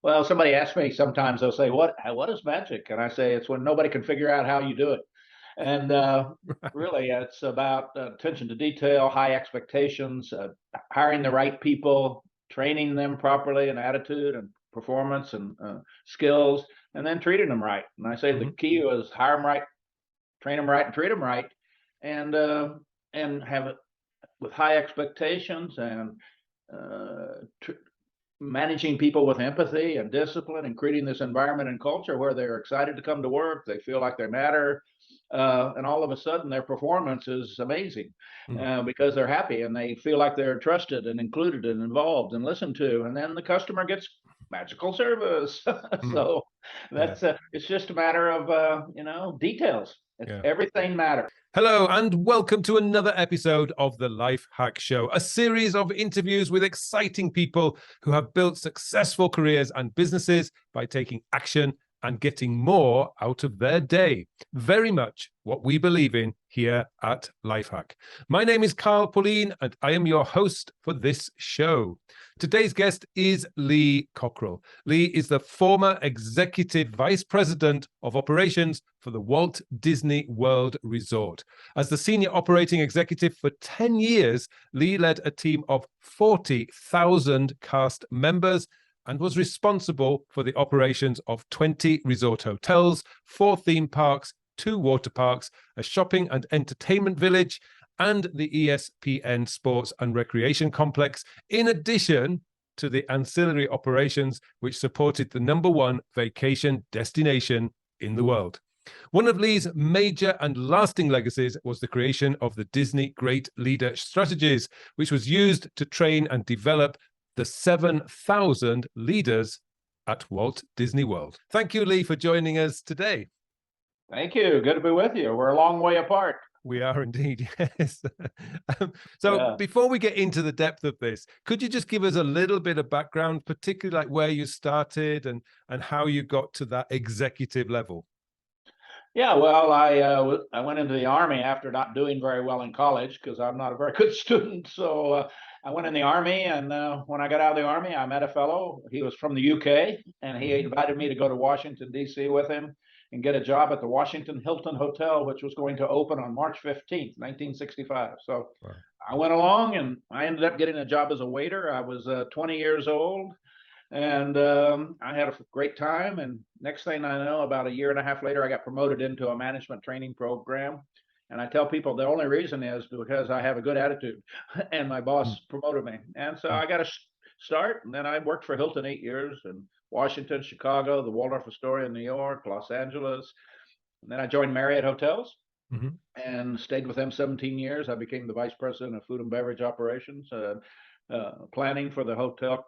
Well, somebody asks me sometimes, they'll say, what is magic? And I say, it's when nobody can figure out how you do it. And really, it's about attention to detail, high expectations, hiring the right people, training them properly in attitude and performance and skills, and then treating them right. And I say the Mhm. key is hire them right, train them right, and treat them right, and uh, and have it with high expectations and tr managing people with empathy and discipline and creating this environment and culture where they're excited to come to work, they feel like they matter, and all of a sudden their performance is amazing Mm. because they're happy and they feel like they're trusted and included and involved and listened to, and then the customer gets magical service. Mm. So Yeah. it's just a matter of details. It's Yeah. everything matters. Hello, and welcome to another episode of the Life Hack Show, a series of interviews with exciting people who have built successful careers and businesses by taking action and getting more out of their day. Very much what we believe in here at Lifehack. My name is Carl Pauline, and I am your host for this show. Today's guest is Lee Cockerell. Lee is the former Executive Vice President of Operations for the Walt Disney World Resort. As the Senior Operating Executive for 10 years, Lee led a team of 40,000 cast members and was responsible for the operations of 20 resort hotels, 4 theme parks, 2 water parks, a shopping and entertainment village, and the ESPN Sports and Recreation Complex, in addition to the ancillary operations which supported the #1 vacation destination in the world. One of Lee's major and lasting legacies was the creation of the Disney Great Leader Strategies, which was used to train and develop the 7,000 leaders at Walt Disney World. Thank you, Lee, for joining us today. Thank you. Good to be with you. We're a long way apart. We are indeed, yes. So Yeah. before we get into the depth of this, could you just give us a little bit of background, particularly like where you started and how you got to that executive level? Yeah, well, I went into the army after not doing very well in college because I'm not a very good student. So I went in the army, and when I got out of the army, I met a fellow. He was from the UK, and he Mhm. invited me to go to Washington D.C. with him and get a job at the Washington Hilton Hotel, which was going to open on March 15th, 1965. So Wow. I went along, and I ended up getting a job as a waiter. I was 20 years old, and I had a great time. And next thing I know, about a year and a half later, I got promoted into a management training program. And I tell people the only reason is because I have a good attitude, and my Mm, boss promoted me. And so mm, I got a start. And then I worked for Hilton 8 years in Washington, Chicago, the Waldorf Astoria in New York, Los Angeles. And then I joined Marriott Hotels mhm, and stayed with them 17 years. I became the vice president of food and beverage operations, planning for the hotel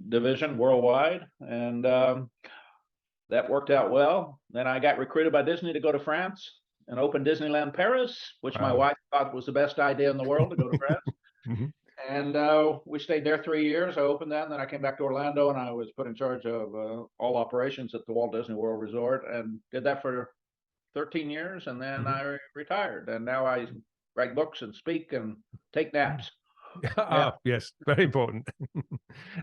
division worldwide, and that worked out well. Then I got recruited by Disney to go to France and open Disneyland Paris, which my wow. wife thought was the best idea in the world to go to France. Mhm. And we stayed there 3 years. I opened that, and then I came back to Orlando, and I was put in charge of all operations at the Walt Disney World Resort, and did that for 13 years, and then Mhm. I retired. And now I write books and speak and take Mm. naps. Yeah. Ah, yes, very important.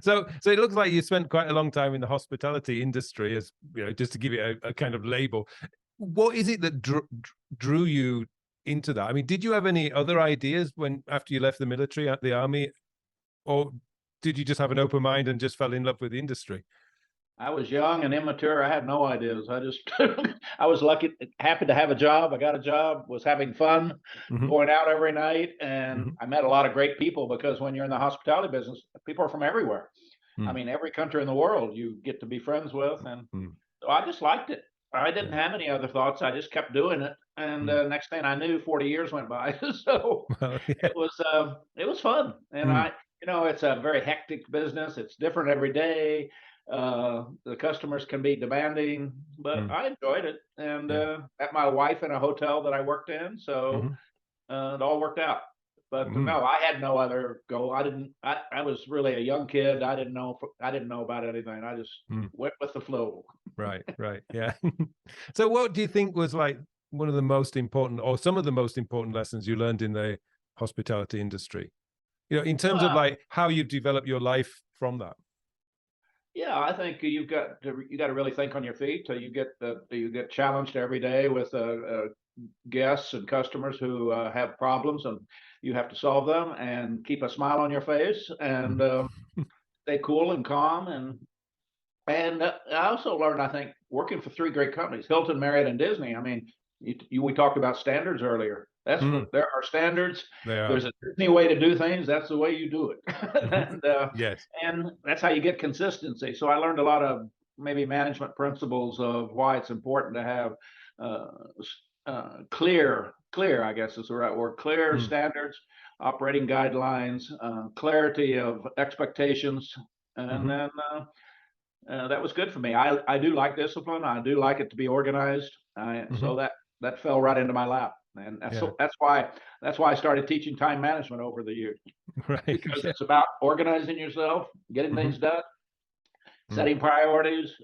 So it looks like you spent quite a long time in the hospitality industry, as you know, just to give it a kind of label. What is it that drew you into that? I mean, did you have any other ideas when after you left the military at the army, or did you just have an open mind and just fell in love with the industry? I was young and immature. I had no ideas. I just, I was lucky, happy to have a job. I got a job, was having fun, Hmm. going out every night. And Hmm. I met a lot of great people because when you're in the hospitality business, people are from everywhere. I Mm. mean, every country in the world you get to be friends with. And Mm. so I just liked it. I didn't Yeah. have any other thoughts. I just kept doing it. And Mm. next thing I knew, 40 years went by. So Well, yeah. it was fun. And Mm. it's a very hectic business. It's different every day. The customers can be demanding, but Mm. I enjoyed it. And Yeah. met my wife in a hotel that I worked in. So Hmm. it all worked out. But Mm. no, I had no other goal. I didn't. I was really a young kid. I didn't know about anything. I just Mm. went with the flow. Right, right, yeah. So what do you think was like one of the most important or some of the most important lessons you learned in the hospitality industry? You know, in terms of Well, like how you've developed your life from that. Yeah, I think you got to really think on your feet. So you get challenged every day with guests and customers who have problems, and you have to solve them and keep a smile on your face and Mhm. stay cool and calm. And I also learned, I think, working for three great companies, Hilton, Marriott, and Disney. I mean, we talked about standards earlier. Mm, There are standards. they are. There's a Disney way to do things. That's the way you do it, Mhm. and Yes. that's how you get consistency. So I learned a lot of maybe management principles of why it's important to have uh, clear, I guess is the right word, clear Mm, standards, operating guidelines, clarity of expectations, and mhm. then that was good for me. I do like discipline. I do like it to be organized. Mhm. So that fell right into my lap, and Yeah. that's why I started teaching time management over the years, Right. because Yeah. it's about organizing yourself, getting Mhm. things done, Mm, setting priorities,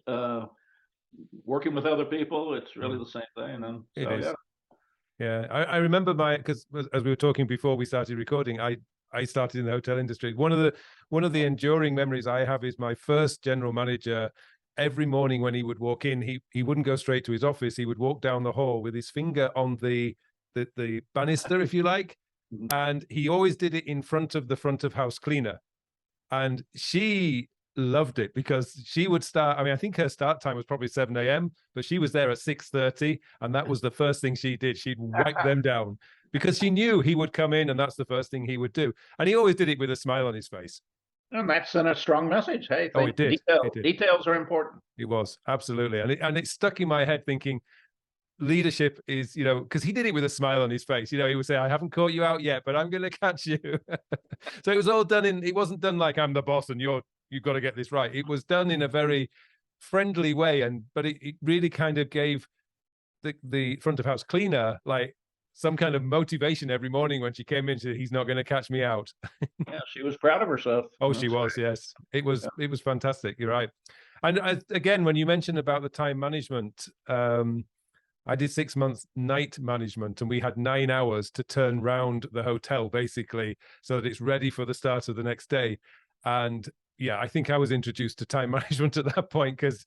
working with other people. It's really mm. the same thing. And It so yeah. is. Yeah. I remember because as we were talking before we started recording, I started in the hotel industry. One of the enduring memories I have is my first general manager. Every morning when he would walk in, he wouldn't go straight to his office. He would walk down the hall with his finger on the banister, if you like, Mhm. and he always did it in front of house cleaner. And she loved it because she would start. I mean, I think her start time was probably 7 a.m., but she was there at 6:30, and that was the first thing she did. She'd wipe them down because she knew he would come in, and that's the first thing he would do. And he always did it with a smile on his face. And that's sent a strong message. Hey, Oh, it think did. It did. details are important. It was absolutely, and it stuck in my head thinking leadership is, because he did it with a smile on his face. He would say, I haven't caught you out yet, but I'm going to catch you. So it was all done it wasn't done like I'm the boss and you've got to get this right. It was done in a very friendly way. But it really kind of gave the front of house cleaner like some kind of motivation every morning when she came in. He's not going to catch me out. Yeah, she was proud of herself. Oh, she That's was. Yes. It yeah. was, it was fantastic. You're right. And again, when you mentioned about the time management, I did 6 months night management, and we had 9 hours to turn round the hotel basically so that it's ready for the start of the next day. And yeah, I think I was introduced to time management at that point because,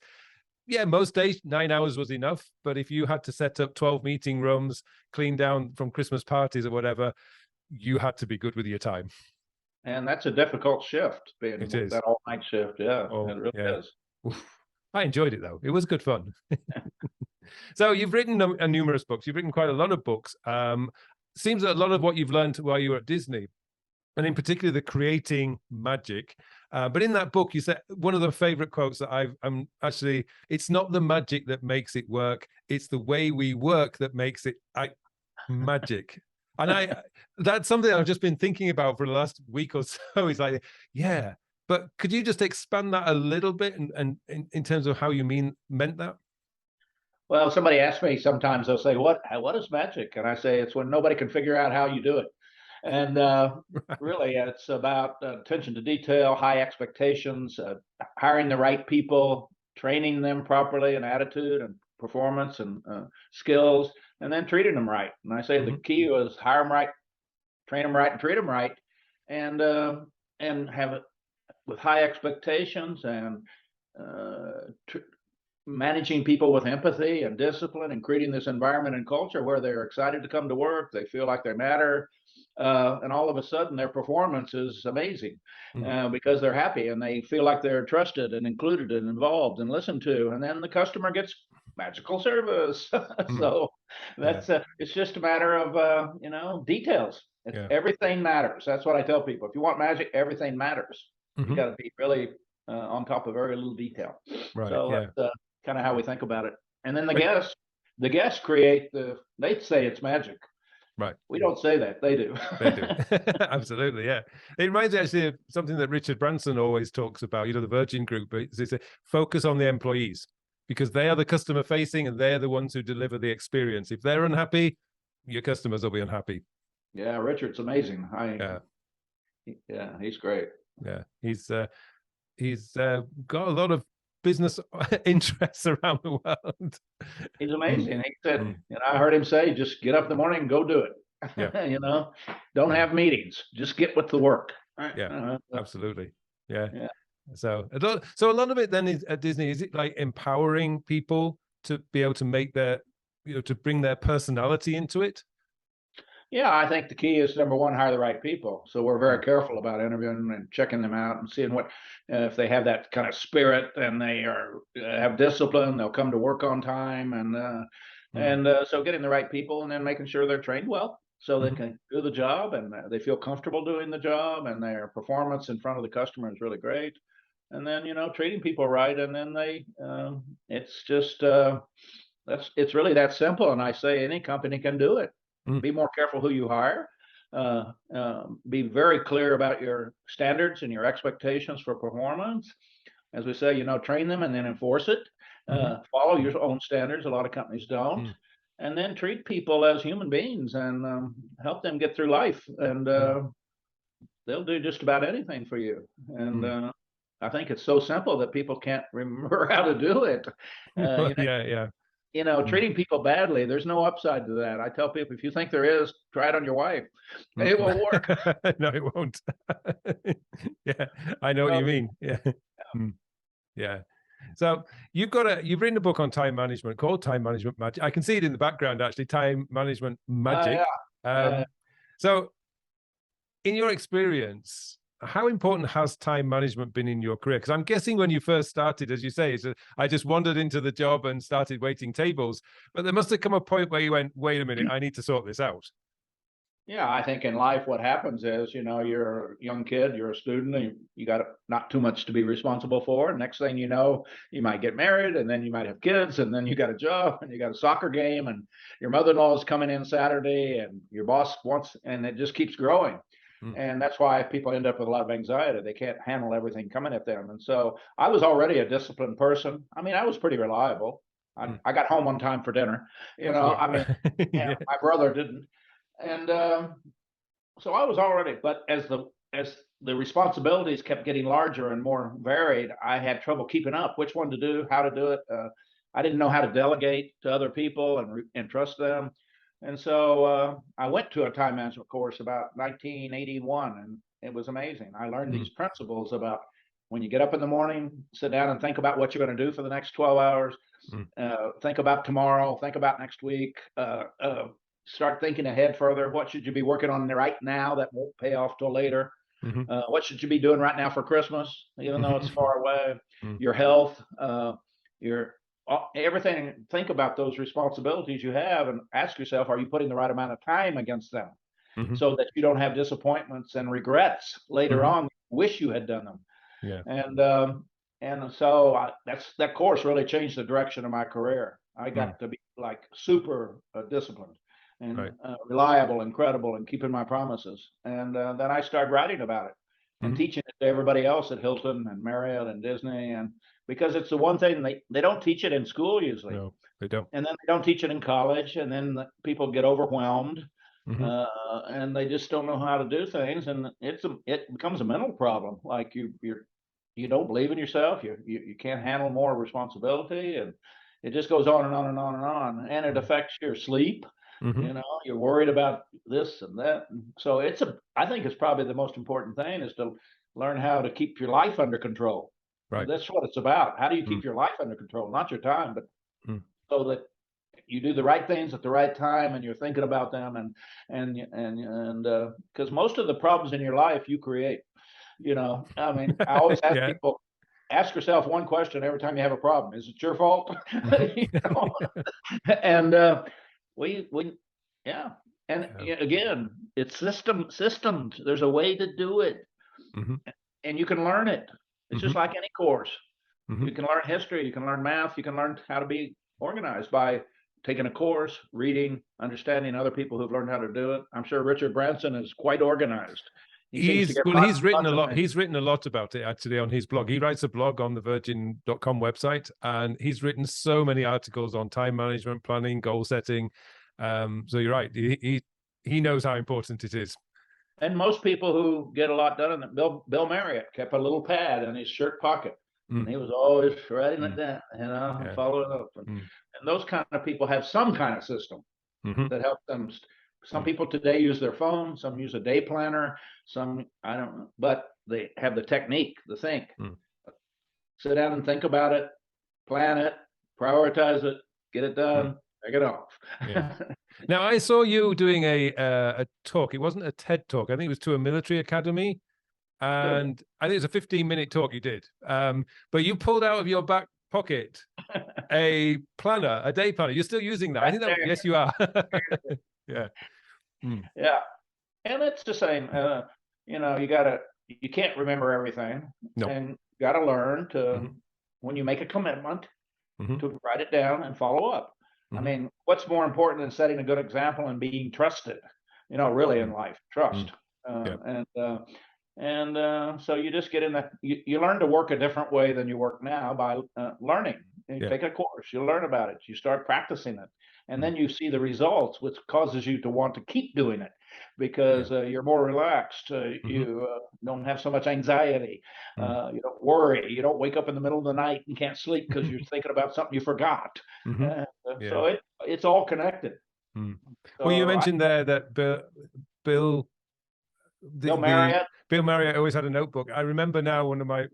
yeah, most days 9 hours was enough. But if you had to set up 12 meeting rooms, clean down from Christmas parties or whatever, you had to be good with your time. And that's a difficult shift, being It is. that all night shift. Yeah, it Oh, really yeah. is. Oof. I enjoyed it though. It was good fun. So you've written numerous books. You've written quite a lot of books. Seems that a lot of what you've learned while you were at Disney, and in particular the creating magic. But in that book, you said one of the favorite quotes that I'm actually, it's not the magic that makes it work. It's the way we work that makes it magic. And that's something I've just been thinking about for the last week or so. It's like, yeah, but could you just expand that a little bit and in terms of how you meant that? Well, somebody asks me sometimes, they'll say, what is magic? And I say, it's when nobody can figure out how you do it. And really, it's about attention to detail, high expectations, hiring the right people, training them properly in attitude and performance and skills, and then treating them right. And I say the Mhm. key was hire them right, train them right, and treat them right, and uh, and have it with high expectations and tr managing people with empathy and discipline, and creating this environment and culture where they're excited to come to work, they feel like they matter, and all of a sudden their performance is amazing Mm. because they're happy and they feel like they're trusted and included and involved and listened to, and then the customer gets magical service. Mm. So Yeah. it's just a matter of details. Yeah. Everything matters. That's what I tell people. If you want magic, everything matters. You Hmm. got to be really on top of very little detail. Right. So Yeah. that's kind of how we think about it. And then But the guests create they say it's magic. right. We don't say that, they do. They do. Absolutely. Yeah. It reminds me actually of something that Richard Branson always talks about, the Virgin Group. It's a focus on the employees because they are the customer facing and they're the ones who deliver the experience. If they're unhappy, your customers will be unhappy. Yeah, Richard's amazing. Yeah. Yeah, he's great. Yeah. He's got a lot of business interests around the world. He's Mm, amazing. He said, mm. I heard him say, just get up in the morning and go do it. Yeah. Don't Yeah. have meetings, just get with the work. Yeah. Absolutely. Yeah. Yeah. So a lot of it then is at Disney, is it like empowering people to be able to make their, to bring their personality into it? Yeah, I think the key is number one, hire the right people. So we're very careful about interviewing and checking them out and seeing what if they have that kind of spirit and they are have discipline, they'll come to work on time, and so getting the right people and then making sure they're trained well so they can do the job and they feel comfortable doing the job and their performance in front of the customer is really great. And then treating people right, and then it's just it's really that simple. And I say any company can do it. Be more careful who you hire. Be very clear about your standards and your expectations for performance. As we say, train them and then enforce it. Follow your own standards. A lot of companies don't. And then treat people as human beings and help them get through life. And they'll do just about anything for you. And I think it's so simple that people can't remember how to do it. Treating people badly, there's no upside to that. I tell people, if you think there is, try it on your wife. It won't work. No, it won't. Yeah, I know what you mean. Yeah. Yeah. So you've written a book on time management called Time Management Magic. I can see it in the background, actually, Time Management Magic. So in your experience, how important has time management been in your career? Because I'm guessing when you first started, as you say, I just wandered into the job and started waiting tables. But there must have come a point where you went, wait a minute, I need to sort this out. Yeah, I think in life what happens is, you're a young kid, you're a student, and you got not too much to be responsible for. Next thing you know, you might get married, and then you might have kids, and then you got a job, and you got a soccer game, and your mother-in-law is coming in Saturday, and your boss wants, and it just keeps growing. And that's why people end up with a lot of anxiety. They can't handle everything coming at them. And so I was already a disciplined person. I mean, I was pretty reliable. I got home on time for dinner. My brother didn't. And so I was already, but as the responsibilities kept getting larger and more varied, I had trouble keeping up which one to do, how to do it. I didn't know how to delegate to other people and trust them. And so I went to a time management course about 1981, and it was amazing. I learned these principles about when you get up in the morning, sit down and think about what you're going to do for the next 12 hours. Think about tomorrow, think about next week, start thinking ahead further. What should you be working on right now that won't pay off till later? What should you be doing right now for Christmas, even though it's far away? Your health, your everything. Think about those responsibilities you have and ask yourself, are you putting the right amount of time against them so that you don't have disappointments and regrets later on, wish you had done them. And so that course really changed the direction of my career. I got to be like super disciplined and reliable and credible and keeping my promises. And then I started writing about it and teaching it to everybody else at Hilton and Marriott and Disney. And because it's the one thing they don't teach it in school usually. No, they don't. And then they don't teach it in college. And then people get overwhelmed and they just don't know how to do things. And it becomes a mental problem. Like you don't believe in yourself. You can't handle more responsibility. And it just goes on and on and on and on. And it affects your sleep. You're worried about this and that. And so I think it's probably the most important thing is to learn how to keep your life under control. Right. That's what it's about. How do you keep your life under control? Not your time, but so that you do the right things at the right time and you're thinking about them and because most of the problems in your life you create. I mean, I always ask people, ask yourself one question every time you have a problem. Is it your fault? And again, it's systems. There's a way to do it, and you can learn it. It's just like any course. You can learn history, you can learn math, you can learn how to be organized by taking a course, reading, understanding other people who've learned how to do it. I'm sure Richard Branson is quite organized. He's written a lot. He's written a lot about it actually on his blog. He writes a blog on the virgin.com website, and he's written so many articles on time management, planning, goal setting. So you're right. He knows how important it is. And most people who get a lot done, Bill Marriott kept a little pad in his shirt pocket, and he was always writing it down, following up. And those kind of people have some kind of system that helps them. Some people today use their phone, some use a day planner, some I don't know, but they have the technique, the think sit down and think about it, plan it, prioritize it, get it done, take it off. Yeah. Now, I saw you doing a talk. It wasn't a TED talk. I think it was to a military academy. And I think it's a 15-minute talk you did. But you pulled out of your back pocket a planner, a day planner. You're still using that. I think that, yes, you are. Yeah. Yeah. And it's the same. You know, you can't remember everything. No. And you got to learn to, when you make a commitment, to write it down and follow up. I mean, what's more important than setting a good example and being trusted, you know, really in life, trust. So you just get in that, you learn to work a different way than you work now by learning. You take a course, you learn about it, you start practicing it, and then you see the results, which causes you to want to keep doing it because you're more relaxed. You don't have so much anxiety. You don't worry. You don't wake up in the middle of the night and can't sleep because you're thinking about something you forgot. So it's all connected. So well, you mentioned there that Bill Marriott. Bill Marriott always had a notebook. I remember now one of my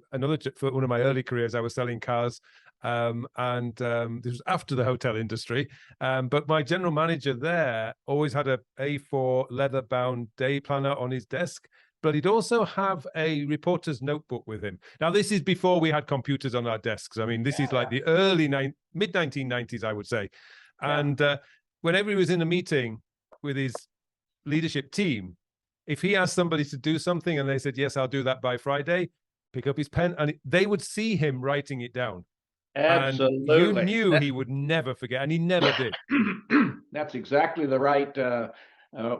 early careers, I was selling cars, and this was after the hotel industry. But my general manager there always had a A4 leather-bound day planner on his desk. But he'd also have a reporter's notebook with him. Now, this is before we had computers on our desks. I mean, this is like the mid-1990s, I would say. And whenever he was in a meeting with his leadership team, if he asked somebody to do something and they said, yes, I'll do that by Friday, pick up his pen, and they would see him writing it down. Absolutely. And you knew he would never forget, and he never did. That's exactly the right,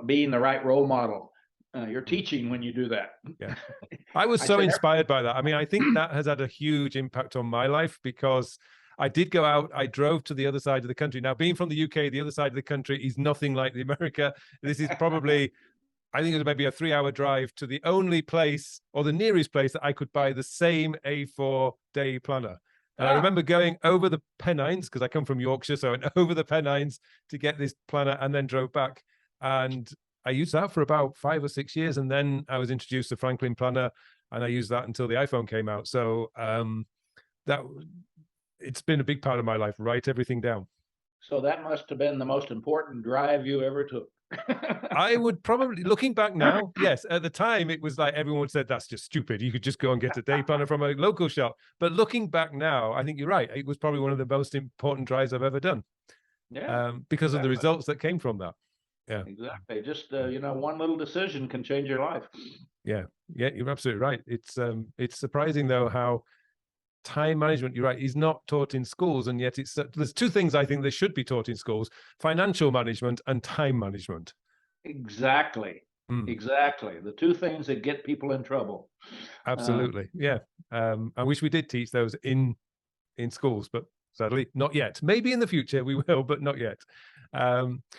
being the right role model. You're teaching when you do that. Yeah. I was so inspired by that. I mean, I think that has had a huge impact on my life because I did go out. I drove to the other side of the country. Now, being from the UK, the other side of the country is nothing like the America. This is probably, I think it was maybe a 3-hour drive to the only place or the nearest place that I could buy the same A4 day planner. And I remember going over the Pennines, because I come from Yorkshire, so I went over the Pennines to get this planner and then drove back. And I used that for about 5 or 6 years. And then I was introduced to Franklin Planner, and I used that until the iPhone came out. So it's been a big part of my life, write everything down. So that must have been the most important drive you ever took. I would probably, looking back now, yes, at the time it was like everyone said that's just stupid. You could just go and get a day planner from a local shop. But looking back now, I think you're right. It was probably one of the most important drives I've ever done. Yeah, because of the results that came from that. Yeah, exactly. Just you know, one little decision can change your life. Yeah, you're absolutely right. It's surprising though how time management, you're right, is not taught in schools, and yet there's two things I think they should be taught in schools: financial management and time management. Exactly. Exactly. The two things that get people in trouble. Absolutely. I wish we did teach those in schools, but sadly not yet. Maybe in the future we will, but not yet.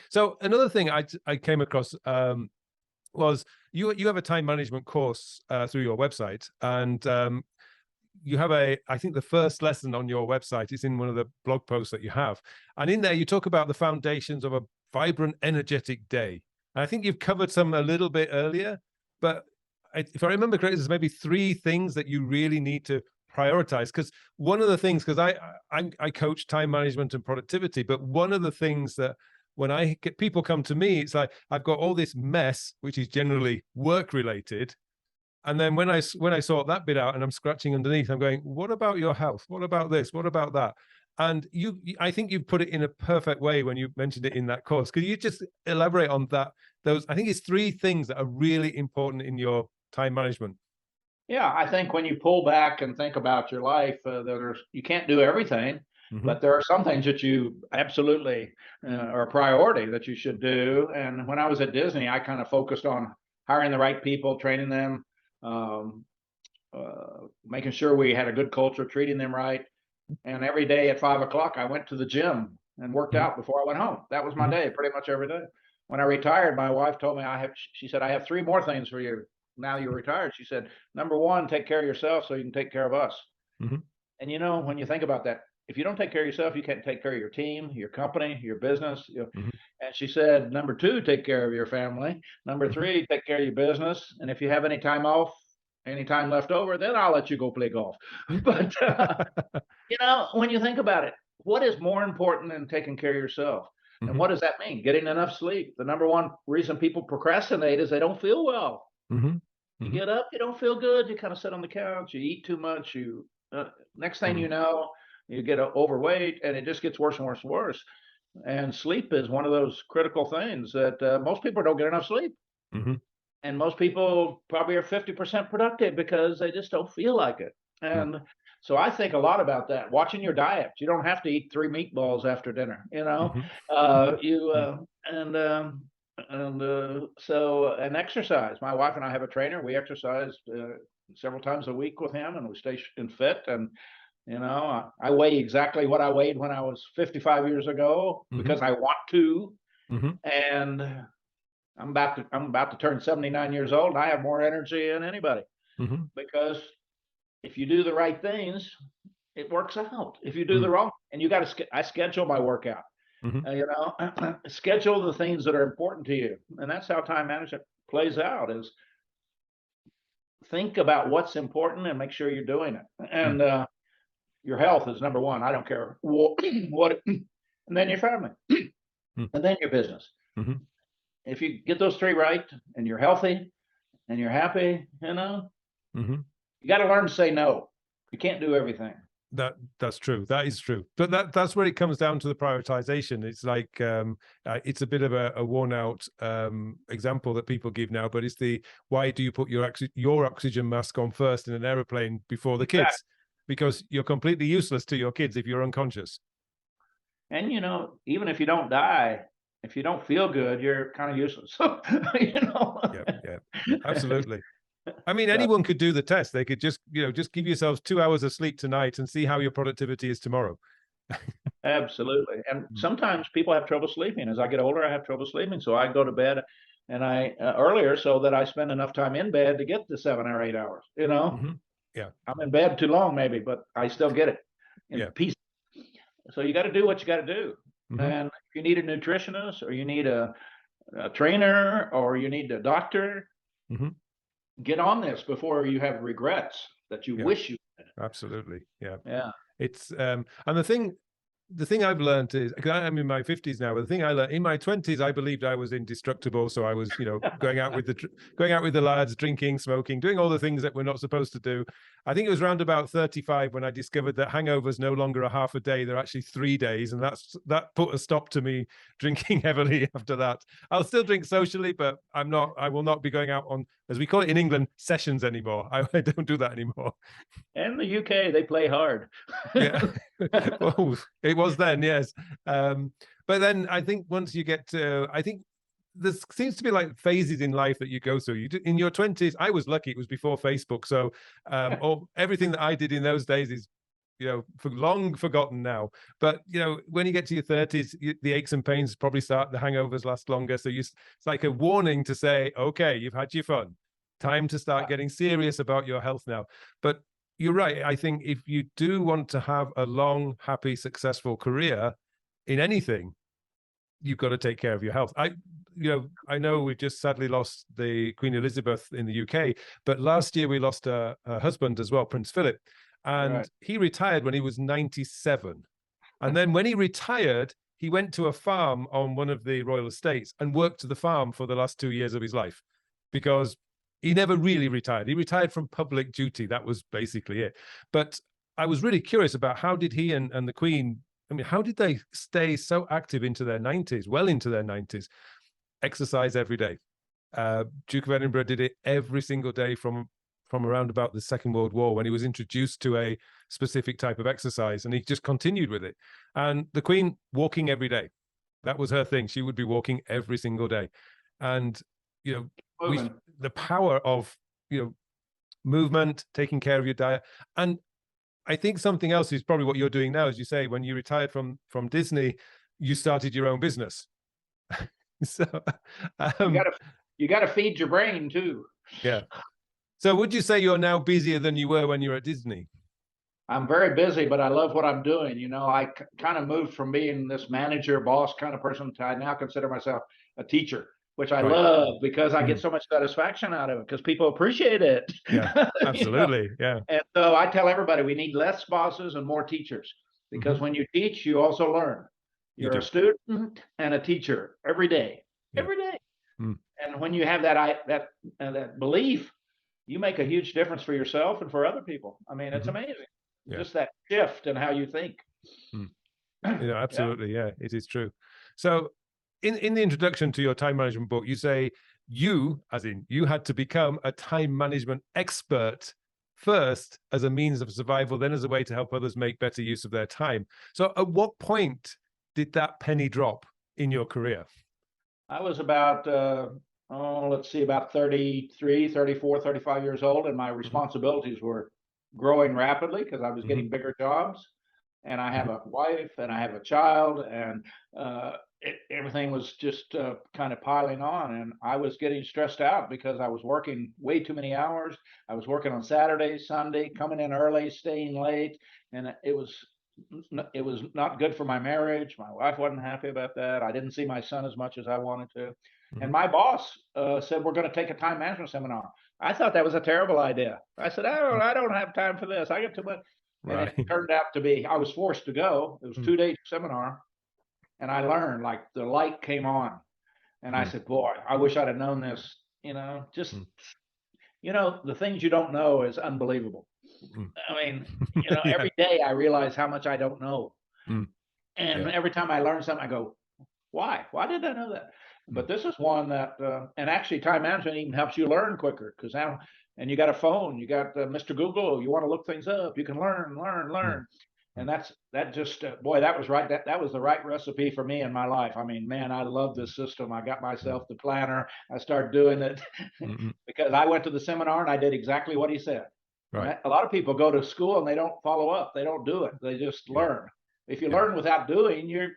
So another thing I came across was you have a time management course through your website, and you have I think the first lesson on your website is in one of the blog posts that you have. And in there, you talk about the foundations of a vibrant, energetic day. And I think you've covered some a little bit earlier, but if I remember correctly, there's maybe 3 things that you really need to prioritize. Because one of the things, because I coach time management and productivity, but one of the things that when I get people come to me, it's like, I've got all this mess, which is generally work related. And then when I sort that bit out and I'm scratching underneath, I'm going, what about your health? What about this? What about that? And I think you've put it in a perfect way when you mentioned it in that course. Could you just elaborate on that? I think it's 3 things that are really important in your time management. Yeah, I think when you pull back and think about your life, you can't do everything, but there are some things that you absolutely are a priority that you should do. And when I was at Disney, I kind of focused on hiring the right people, training them, making sure we had a good culture, treating them right. And every day at 5 o'clock, I went to the gym and worked out before I went home. That was my day, pretty much every day. When I retired, my wife told me she said, I have 3 more things for you. Now you're retired. She said, number 1, take care of yourself so you can take care of us. And you know, when you think about that, if you don't take care of yourself, you can't take care of your team, your company, your business. And she said, number 2, take care of your family. Number 3, take care of your business. And if you have any time off, any time left over, then I'll let you go play golf. But when you think about it, what is more important than taking care of yourself? And what does that mean? Getting enough sleep. The number one reason people procrastinate is they don't feel well. You get up, you don't feel good. You kind of sit on the couch. You eat too much. Next thing you know, you get overweight, and it just gets worse and worse and worse. And sleep is one of those critical things that most people don't get enough sleep. And most people probably are 50% productive because they just don't feel like it. And so I think a lot about that. Watching your diet. You don't have to eat 3 meatballs after dinner. And exercise. My wife and I have a trainer. We exercise several times a week with him, and we stay fit. And I weigh exactly what I weighed when I was 55 years ago because I want to. And I'm about to turn 79 years old, and I have more energy than anybody because if you do the right things, it works out. If you do the wrong, and I schedule my workout. Schedule the things that are important to you, and that's how time management plays out. Is think about what's important and make sure you're doing it. And your health is number one. I don't care what, and then your family, and then your business. If you get those 3 right, and you're healthy, and you're happy, you got to learn to say no. You can't do everything. That's true. That is true. But that's where it comes down to the prioritization. It's like it's a bit of a worn out example that people give now. But it's why do you put your oxygen mask on first in an aeroplane before the kids? Because you're completely useless to your kids if you're unconscious. And even if you don't die, if you don't feel good, you're kind of useless. Yeah, absolutely. I mean, anyone could do the test. They could just give yourselves 2 hours of sleep tonight and see how your productivity is tomorrow. Absolutely. And sometimes people have trouble sleeping. As I get older, I have trouble sleeping. So I go to bed and earlier so that I spend enough time in bed to get the 7 or 8 hours, Yeah. I'm in bed too long maybe, but I still get it in peace. So you got to do what you got to do. And if you need a nutritionist, or you need a trainer, or you need a doctor, get on this before you have regrets that you wish you did. Absolutely. Yeah. It's and the thing I've learned is, because I'm in my 50s now, but the thing I learned in my 20s, I believed I was indestructible. So I was, going out with the lads, drinking, smoking, doing all the things that we're not supposed to do. I think it was around about 35 when I discovered that hangovers no longer are half a day; they're actually 3 days, and that put a stop to me drinking heavily after that. I'll still drink socially, but I will not be going out on, as we call it in England, sessions anymore. I don't do that anymore. In the UK, they play hard. Yeah. Well, it was then, yes. But then I think once you get to, I think there seems to be like phases in life that you go through. In your 20s, I was lucky; it was before Facebook, so everything that I did in those days is, for long forgotten now. But when you get to your 30s, the aches and pains probably start. The hangovers last longer, so it's like a warning to say, okay, you've had your fun. Time to start getting serious about your health now. But you're right. I think if you do want to have a long, happy, successful career in anything, you've got to take care of your health. I know we've just sadly lost the Queen Elizabeth in the UK, but last year we lost her husband as well, Prince Philip, and he retired when he was 97. And then when he retired, he went to a farm on one of the royal estates and worked to the farm for the last 2 years of his life, because he never really retired. He retired from public duty. That was basically it. But I was really curious about how did he and the Queen, how did they stay so active into their 90s, well into their 90s, exercise every day. Duke of Edinburgh did it every single day from around about the Second World War, when he was introduced to a specific type of exercise, and he just continued with it. And the Queen, walking every day. That was her thing. She would be walking every single day. And, the power of, movement, taking care of your diet. And I think something else is probably what you're doing now, as you say, when you retired from Disney, you started your own business. So you gotta feed your brain too. Yeah. So would you say you're now busier than you were when you were at Disney? I'm very busy, but I love what I'm doing. I kind of moved from being this manager, boss kind of person to I now consider myself a teacher. which I Right. love because I get Mm. so much satisfaction out of it because people appreciate it. Yeah, You know? absolutely. Yeah. And so I tell everybody we need less bosses and more teachers because Hmm. when you teach, you also learn. You You're a do. student and a teacher Yeah. every day. Mm. And when you have that belief, you make a huge difference for yourself and for other people. I mean, it's Hmm. amazing. Yeah. Just that shift in how you think. Mm. Yeah, Yeah. absolutely. Yeah, it is true. So in the introduction to your time management book, you say you, as in you had to become a time management expert first as a means of survival, then as a way to help others make better use of their time. So at what point did that penny drop in your career? I was about, let's see, about 33, 34, 35 years old, and my Hmm. responsibilities were growing rapidly because I was Hmm. getting bigger jobs. And I have Hmm. a wife and I have a child, and everything was just kind of piling on. And I was getting stressed out because I was working way too many hours. I was working on Saturday, Sunday, coming in early, staying late, and it was not good for my marriage. My wife wasn't happy about that. I didn't see my son as much as I wanted to. And Hmm. my boss said, we're going to take a time management seminar. I thought that was a terrible idea. I said, I don't have time for this. I got too much. And it Right. turned out to be, I was forced to go. It was Mm. 2 days seminar. And I learned, like, the light came on. And I Mm. said, boy, I wish I'd have known this. Just, Mm. the things you don't know is unbelievable. Mm. I mean, Yeah. every day I realize how much I don't know. Mm. And Yeah. every time I learn something, I go, why? Why did I know that? Mm. But this is one that, and actually, time management even helps you learn quicker because now, and you got a phone, you got Mr. Google, you want to look things up, you can learn, learn, Mm. learn. Mm. And that just, boy, that was right. That was the right recipe for me in my life. I mean, man, I love Mm. this system. I got Mm. myself the planner. I started doing it Mm. because I went to the seminar and I did exactly what he said. Right. A lot of people go to school and they don't follow up. They don't do it. They just Yeah. learn. If you Yeah. learn without doing, Yeah.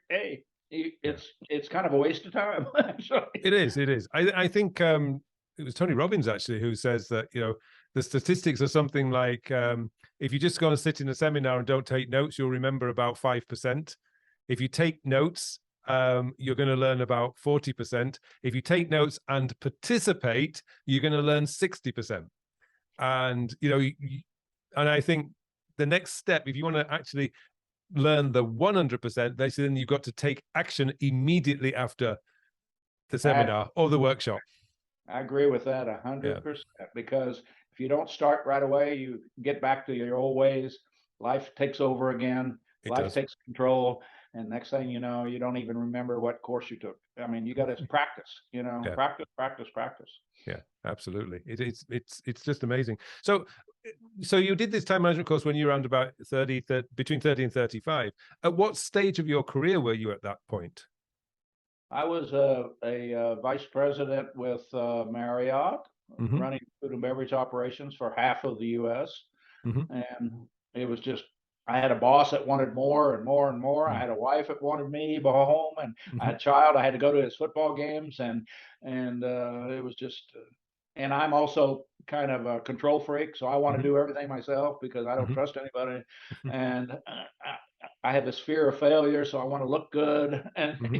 it's kind of a waste of time. Actually. It is. It is. I think it was Tony Robbins actually who says that the statistics are something like if you just go and sit in a seminar and don't take notes, you'll remember about 5%. If you take notes, you're going to learn about 40%. If you take notes and participate, you're going to learn 60%. And and I think the next step, if you want to actually learn the 100%, they say then you've got to take action immediately after the I seminar or the workshop. I agree with that Yeah, 100% because if you don't start right away, you get back to your old ways. Life takes over again. it Life does. takes control, and next thing you know, you don't even remember what course you took. I mean, you got to practice. Yeah, Practice, practice, practice. yeah, absolutely. It's just amazing. So you did this time management course when you were around about 30, between 30 and 35. At what stage of your career were you at that point? I was a vice president with Marriott, Hmm. running food and beverage operations for half of the U.S. Hmm. And it was just, I had a boss that wanted more and more and more. I Hmm. had a wife that wanted me to go home, and I Hmm. had a child. I had to go to his football games, and it was just. And I'm also kind of a control freak, so I want to Hmm. do everything myself because I don't Hmm. trust anybody. And I have this fear of failure, so I want to look good. And Hmm.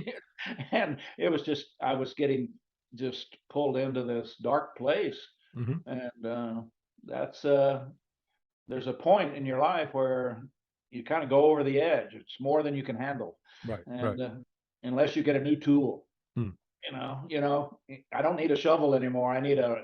and it was just I was getting just pulled into this dark place, Hmm. and that's there's a point in your life where you kind of go over the edge. It's more than you can handle, Right, right. and unless you get a new tool, Hmm. I don't need a shovel anymore. I need a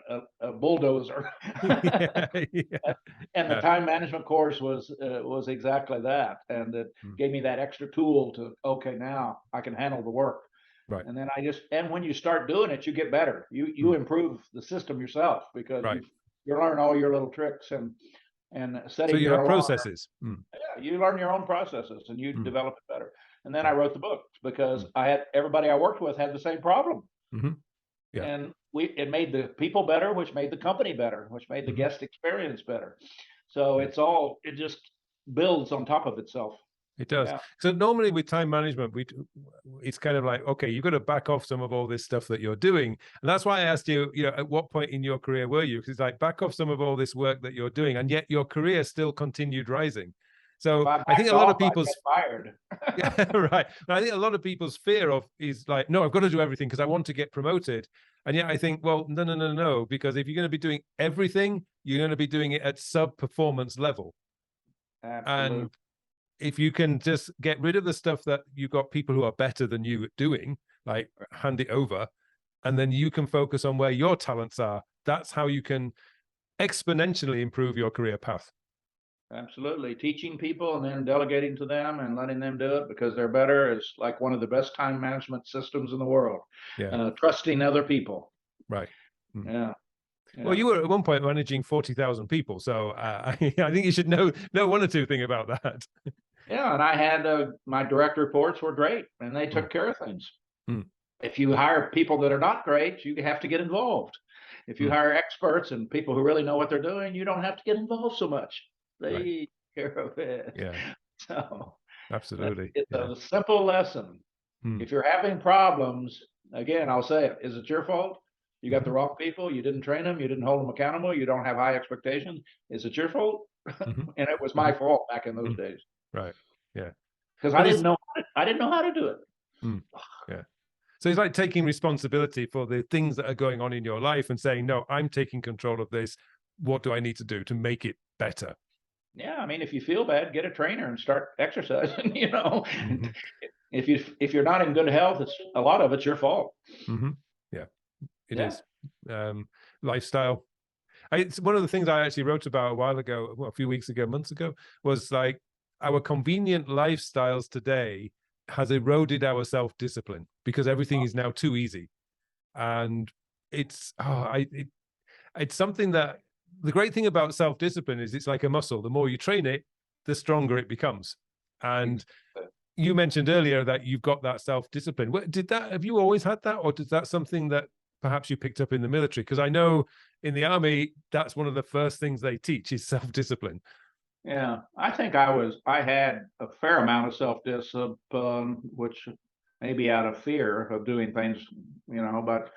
bulldozer. Yeah, yeah. And the time management course was exactly that, and it Mm. gave me that extra tool to okay, now I can handle the work. Right, And then and when you start doing it, you get better. You mm. improve the system yourself because Right. you learn all your little tricks and So setting you your have alarm. processes. Mm. Yeah, you learn your own processes and you Mm. develop it better. And then I Right. wrote the book because Mm. I had everybody I worked with had the same problem. Hmm. Yeah. And it made the people better, which made the company better, which made the Hmm. guest experience better. So Yeah. it just builds on top of itself. It does. Yeah. So normally with time management, it's kind of like, okay, you've got to back off some of all this stuff that you're doing. And that's why I asked you, at what point in your career were you? Because it's like back off some of all this work that you're doing, and yet your career still continued rising. If So I I think backed a lot off, of I'd people's get fired. yeah, right. And I think a lot of people's fear of is like, no, I've got to do everything because I want to get promoted. And yet I think, well, no, because if you're going to be doing everything, you're going to be doing it at sub-performance level. Absolutely. And if you can just get rid of the stuff that you've got people who are better than you at doing, like hand it over, and then you can focus on where your talents are, that's how you can exponentially improve your career path. Absolutely. Teaching people and then delegating to them and letting them do it because they're better is like one of the best time management systems in the world. Yeah. Trusting other people. Right. Mm. Yeah. Well, you were at one point managing 40,000 people, so I think you should know one or two things about that. Yeah, and I had my direct reports were great, and they took care of things. If you hire people that are not great, you have to get involved. If you hire experts and people who really know what they're doing, you don't have to get involved so much. They take care of it. Yeah, So absolutely. it's a simple lesson. If you're having problems, again, I'll say it, is it your fault? You got the wrong people, you didn't train them, you didn't hold them accountable, you don't have high expectations. Is it your fault? And it was my fault back in those days. Right. Yeah. Because I didn't know how to do it. Yeah. So it's like taking responsibility for the things that are going on in your life and saying, no, I'm taking control of this. What do I need to do to make it better? Yeah, I mean, if you feel bad, get a trainer and start exercising. If you're not in good health, it's a lot of it's your fault. Yeah, it is. Lifestyle. It's one of the things I actually wrote about a while ago, a few weeks ago, months ago, was like our convenient lifestyles today has eroded our self-discipline because everything is now too easy. And it's something that the great thing about self-discipline is it's like a muscle. The more you train it, the stronger it becomes. And you mentioned earlier that you've got that self-discipline. Have you always had that, or is that something that perhaps you picked up in the military? Because I know in the army, that's one of the first things they teach is self-discipline. Yeah, I think I had a fair amount of self-discipline, which maybe out of fear of doing things, but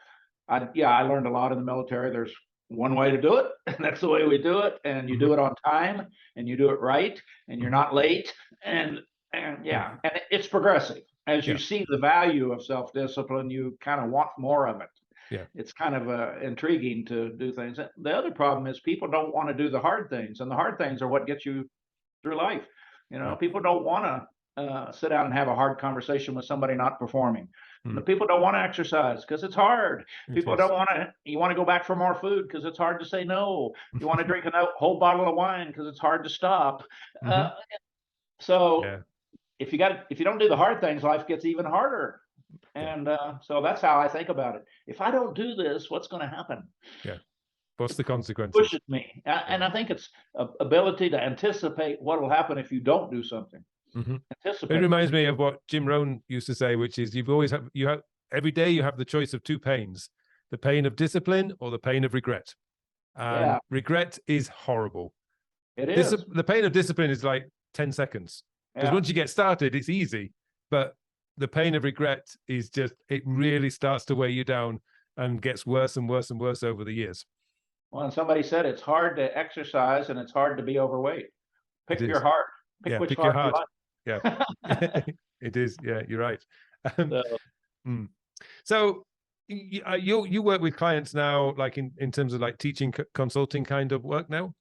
I learned a lot in the military. There's one way to do it, and that's the way we do it. And you do it on time, and you do it right, and you're not late. And it's progressive. As you see the value of self-discipline, you kind of want more of it. Yeah, it's kind of intriguing to do things. The other problem is people don't want to do the hard things, and the hard things are what gets you through life. People don't want to sit down and have a hard conversation with somebody not performing. People don't want to exercise because it's hard. People don't want to. You want to go back for more food because it's hard to say no. You want to drink a whole bottle of wine because it's hard to stop. If you don't do the hard things, life gets even harder. And so that's how I think about it. If I don't do this, what's going to happen? Yeah. What's the consequences? Pushes me. And I think it's ability to anticipate what will happen if you don't do something. It reminds me of what Jim Rohn used to say, which is every day you have the choice of two pains, the pain of discipline or the pain of regret. And regret is horrible. It is. The pain of discipline is like 10 seconds. Because once you get started, it's easy. But the pain of regret is it really starts to weigh you down and gets worse and worse and worse over the years. Well, and somebody said it's hard to exercise and it's hard to be overweight. Pick your heart. Pick which heart you like. Yeah, it is. Yeah, you're right. So you work with clients now, like in terms of like teaching, consulting kind of work now?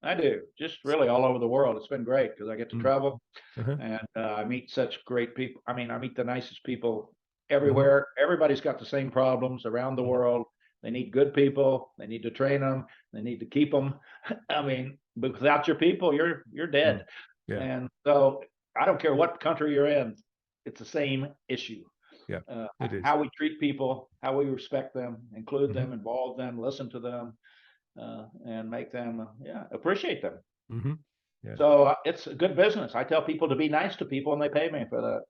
I do, just really all over the world. It's been great because I get to travel and I meet such great people. I mean, I meet the nicest people everywhere. Everybody's got the same problems around the world. They need good people. They need to train them. They need to keep them. I mean, but without your people, you're dead. And so I don't care what country you're in, it's the same issue. Yeah, it is. How we treat people, how we respect them, include them, involve them, listen to them, and make them appreciate them. So it's a good business. I tell people to be nice to people, and they pay me for that.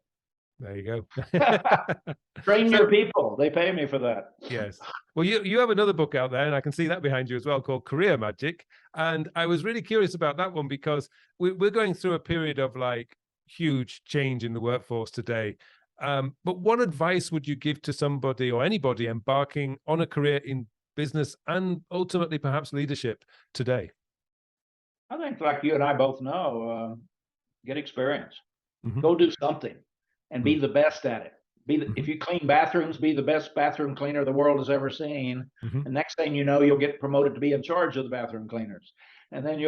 There you go. Train your people. They pay me for that. Yes. Well, you have another book out there, and I can see that behind you as well, called Career Magic. And I was really curious about that one because we're going through a period of like huge change in the workforce today. But what advice would you give to somebody or anybody embarking on a career in business and ultimately perhaps leadership today? I think, like you and I both know, get experience. Mhm. Go do something and be the best at it. If you clean bathrooms, be the best bathroom cleaner the world has ever seen. Mhm. And next thing you know, you'll get promoted to be in charge of the bathroom cleaners. And then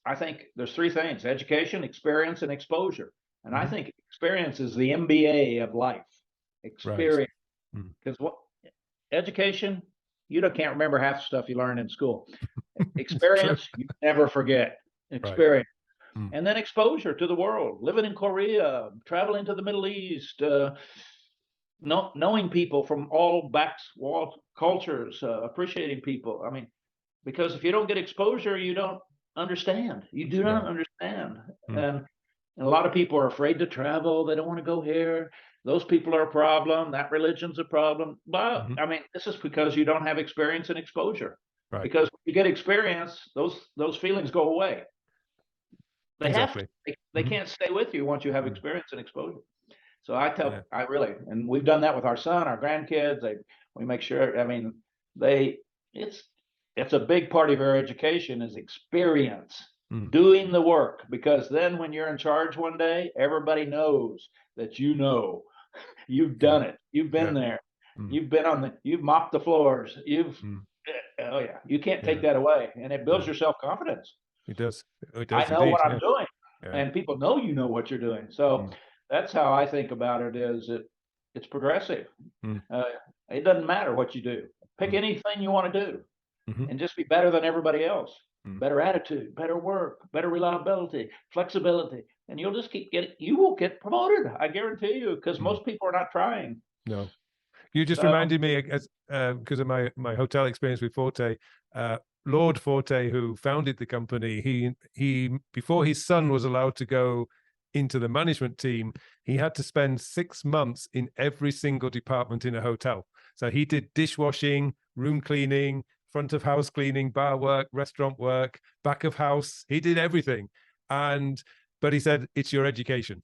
I think there's three things: education, experience, and exposure. And I think experience is the MBA of life. Right. Experience. Mm. Because education, can't remember half the stuff you learned in school. Experience, you never forget. Right. Experience. Mm. And then exposure to the world, living in Korea, traveling to the Middle East, knowing people from all cultures, appreciating people. I mean, because if you don't get exposure, you don't understand. You do not understand. And a lot of people are afraid to travel. They don't want to go here. Those people are a problem. That religion's a problem. But I mean, this is because you don't have experience and exposure. Right. Because when you get experience, those feelings go away. They have to. They can't stay with you once you have experience and exposure. So and we've done that with our son, our grandkids. We make sure. I mean, it's a big part of our education is experience, doing the work. Because then when you're in charge one day, everybody knows that you've done it. You've been there. You've mopped the floors. Oh yeah, you can't take that away, and it builds your self-confidence. It does. I know indeed. what I'm doing, and people know you know what you're doing. So that's how I think about it. It's progressive. It doesn't matter what you do. Pick anything you want to do, and just be better than everybody else. Better attitude, better work, better reliability, flexibility, and you'll just you will get promoted. I guarantee you, because most people are not trying. No. You just reminded me, because of my hotel experience with Forte, Lord Forte, who founded the company, he before his son was allowed to go into the management team, he had to spend 6 months in every single department in a hotel. So he did dishwashing, room cleaning, front of house cleaning, bar work, restaurant work, back of house. He did everything. But he said, it's your education.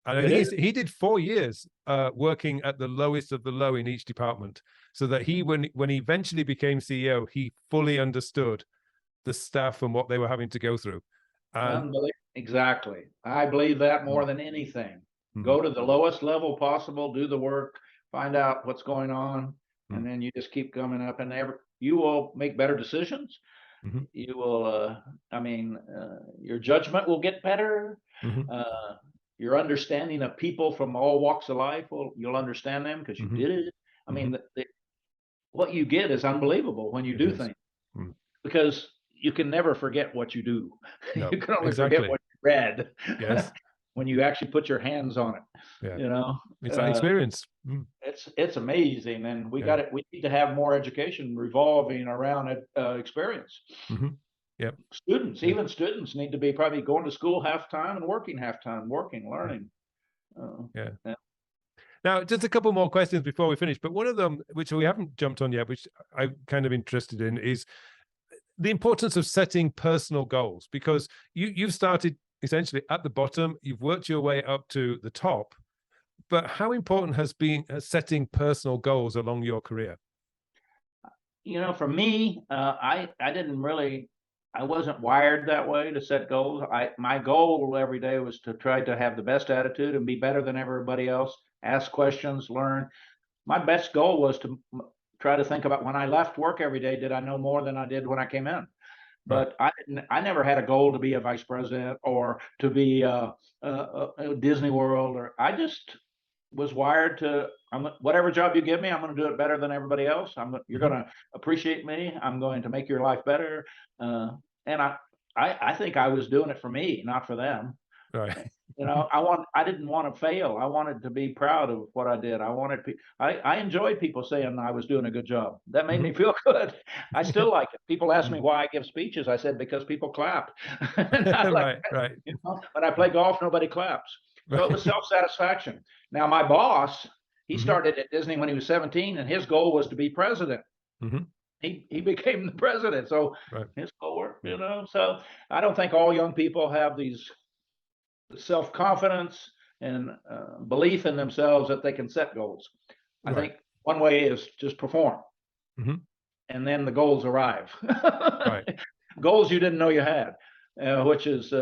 And I think he did 4 years working at the lowest of the low in each department, so that when he eventually became CEO, he fully understood the staff and what they were having to go through. Exactly. I believe that more than anything. Go to the lowest level possible, do the work, find out what's going on, and then you just keep coming up, and you will make better decisions. You will, your judgment will get better. Your understanding of people from all walks of life, you'll understand them because you did it. I mean, what you get is unbelievable when you do things, because you can never forget what you do. No, you can only forget what you read. Yes. When you actually put your hands on it, it's that experience. It's amazing, and we need to have more education revolving around experience. Yep. Even students need to be probably going to school half time and working half time, learning. Now, just a couple more questions before we finish, but one of them, which we haven't jumped on yet, which I'm kind of interested in, is the importance of setting personal goals, because you've started essentially at the bottom, you've worked your way up to the top, but how important has been setting personal goals along your career? For me, I wasn't wired that way to set goals. My goal every day was to try to have the best attitude and be better than everybody else, ask questions, learn. My best goal was to try to think about, when I left work every day, did I know more than I did when I came in? But I never had a goal to be a vice president or to be a Disney World, I just was wired to, whatever job you give me, I'm going to do it better than everybody else. You're going to appreciate me. I'm going to make your life better. And I think I was doing it for me, not for them. Right. I didn't want to fail. I wanted to be proud of what I did. I enjoyed people saying I was doing a good job. That made me feel good. I still like it. People ask me why I give speeches. I said, because people clap. Right. When I play golf, nobody claps. So it was self-satisfaction. Now, my boss, he started at Disney when he was 17, and his goal was to be president. He became the president. So his goal worked, So I don't think all young people have these self-confidence and belief in themselves that they can set goals. I think one way is just perform, and then the goals arrive. Goals you didn't know you had, which is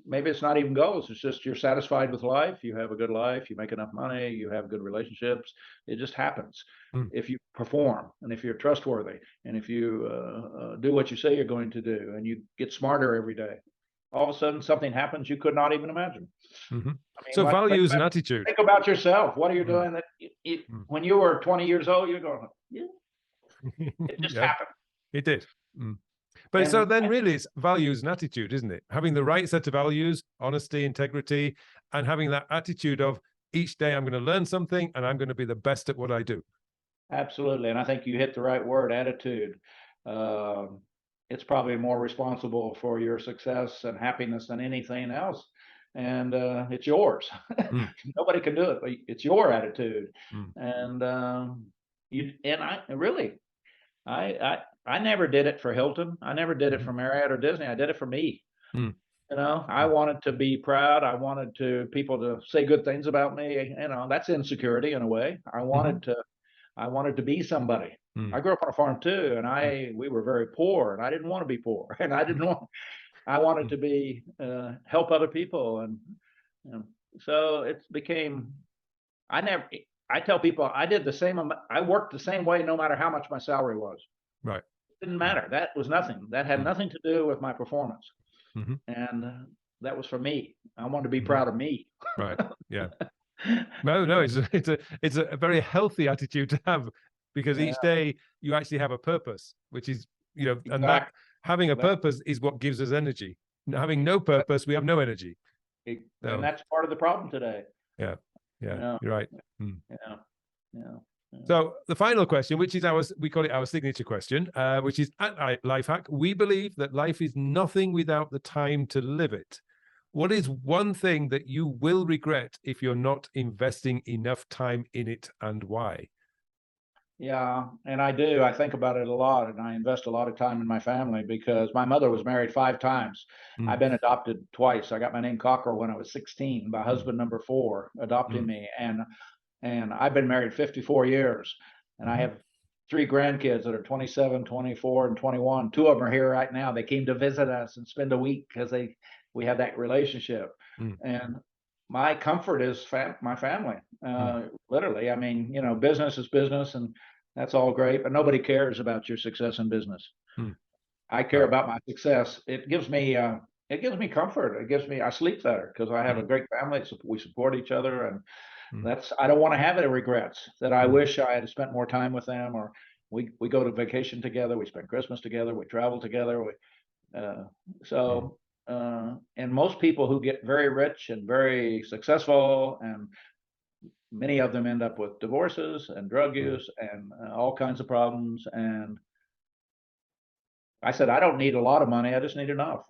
maybe it's not even goals. It's just you're satisfied with life. You have a good life. You make enough money. You have good relationships. It just happens if you perform and if you're trustworthy and if you do what you say you're going to do and you get smarter every day. All of a sudden, something happens you could not even imagine. Mm-hmm. I mean, So values and attitude. Think about yourself. What are you doing that when you were 20 years old, you're going, yeah, it just happened. It did. But so then really it's values and attitude, isn't it? Having the right set of values, honesty, integrity, and having that attitude of each day I'm going to learn something and I'm going to be the best at what I do. Absolutely. And I think you hit the right word, attitude. It's probably more responsible for your success and happiness than anything else. And it's yours. Nobody can do it, but it's your attitude. And I never did it for Hilton. I never did it for Marriott or Disney. I did it for me. You know, I wanted to be proud. I wanted people to say good things about me. You know, that's insecurity in a way. I wanted to be somebody. I grew up on a farm too, and we were very poor, and I didn't want to be poor, and I wanted to be help other people, and so it became. I tell people I did the same. I worked the same way, no matter how much my salary was. Right. It didn't matter. That was nothing. That had nothing to do with my performance, and that was for me. I wanted to be proud of me. Right. Yeah. No, it's a very healthy attitude to have, because each day you actually have a purpose, which is, you know, and that having a purpose is what gives us energy. Having no purpose, we have no energy. And that's part of the problem today. Yeah. You're right. Yeah. So the final question, which is we call it our signature question, which is at Lifehack, we believe that life is nothing without the time to live it. What is one thing that you will regret if you're not investing enough time in it, and why? Yeah, and I do. I think about it a lot, and I invest a lot of time in my family because my mother was married 5 times. I've been adopted twice. I got my name Cockerell when I was 16 by husband number 4 adopting me, and I've been married 54 years, and I have 3 grandkids that are 27, 24, and 21. 2 of them are here right now. They came to visit us and spend a week because we have that relationship. And my comfort is my family. Literally, I mean, you know, business is business, and that's all great, but nobody cares about your success in business. I care about my success. It gives me comfort. I sleep better because I have a great family. We support each other, and I don't want to have any regrets that I wish I had spent more time with them, or we go to vacation together, we spend Christmas together, we travel together. And most people who get very rich and very successful, and many of them end up with divorces and drug use and all kinds of problems. And I said, I don't need a lot of money. I just need enough.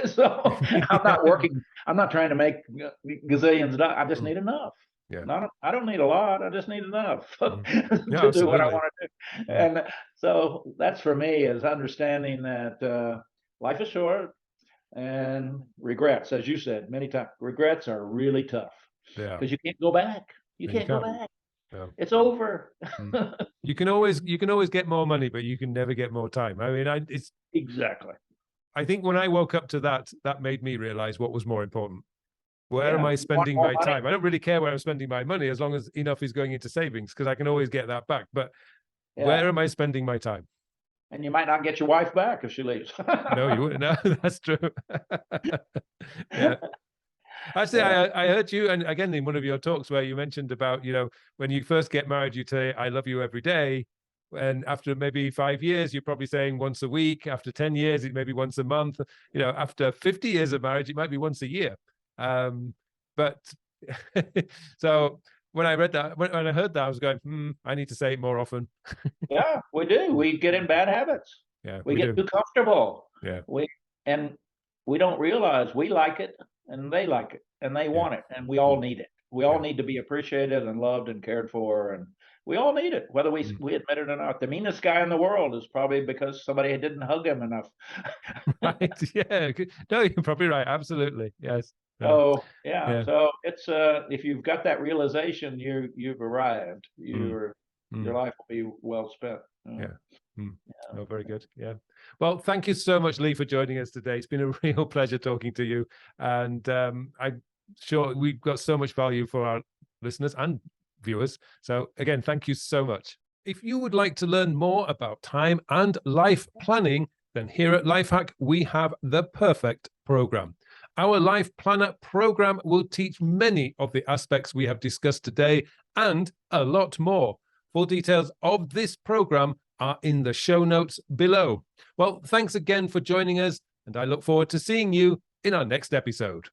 So I'm not working. I'm not trying to make gazillions. I just need enough. I don't need a lot. I just need enough to do what I want to do. And so that's for me, is understanding that life is short, and regrets, as you said many times, regrets are really tough because you can't go back. You can't go back. It's over. You can always get more money, but you can never get more time. I mean, it's exactly. I think when I woke up to that made me realize what was more important. Where am I spending my time? I don't really care where I'm spending my money as long as enough is going into savings, because I can always get that back. But where am I spending my time? And you might not get your wife back if she leaves. No, you wouldn't. No, that's true. Actually, I heard you, and again, in one of your talks where you mentioned about, you know, when you first get married, you say, I love you every day. And after maybe 5 years, you're probably saying once a week. After 10 years, it may be once a month. You know, after 50 years of marriage, it might be once a year. But so when I read that, when I heard that, I was going, I need to say it more often. Yeah, we do. We get in bad habits. Yeah, we get too comfortable. Yeah. We don't realize we like it, and they like it, and they want it, and we all need it. We all need to be appreciated and loved and cared for, and we all need it, whether we admit it or not. The meanest guy in the world is probably because somebody didn't hug him enough. Right. Yeah. No, you're probably right. Absolutely. Yes. So so it's if you've got that realization, you've arrived. Your life will be well spent. Oh, very good. Yeah. Well, thank you so much, Lee, for joining us today. It's been a real pleasure talking to you. And I'm sure we've got so much value for our listeners and viewers. So again, thank you so much. If you would like to learn more about time and life planning, then here at Lifehack, we have the perfect program. Our Life Planner program will teach many of the aspects we have discussed today and a lot more. Full details of this program are in the show notes below. Well, thanks again for joining us, and I look forward to seeing you in our next episode.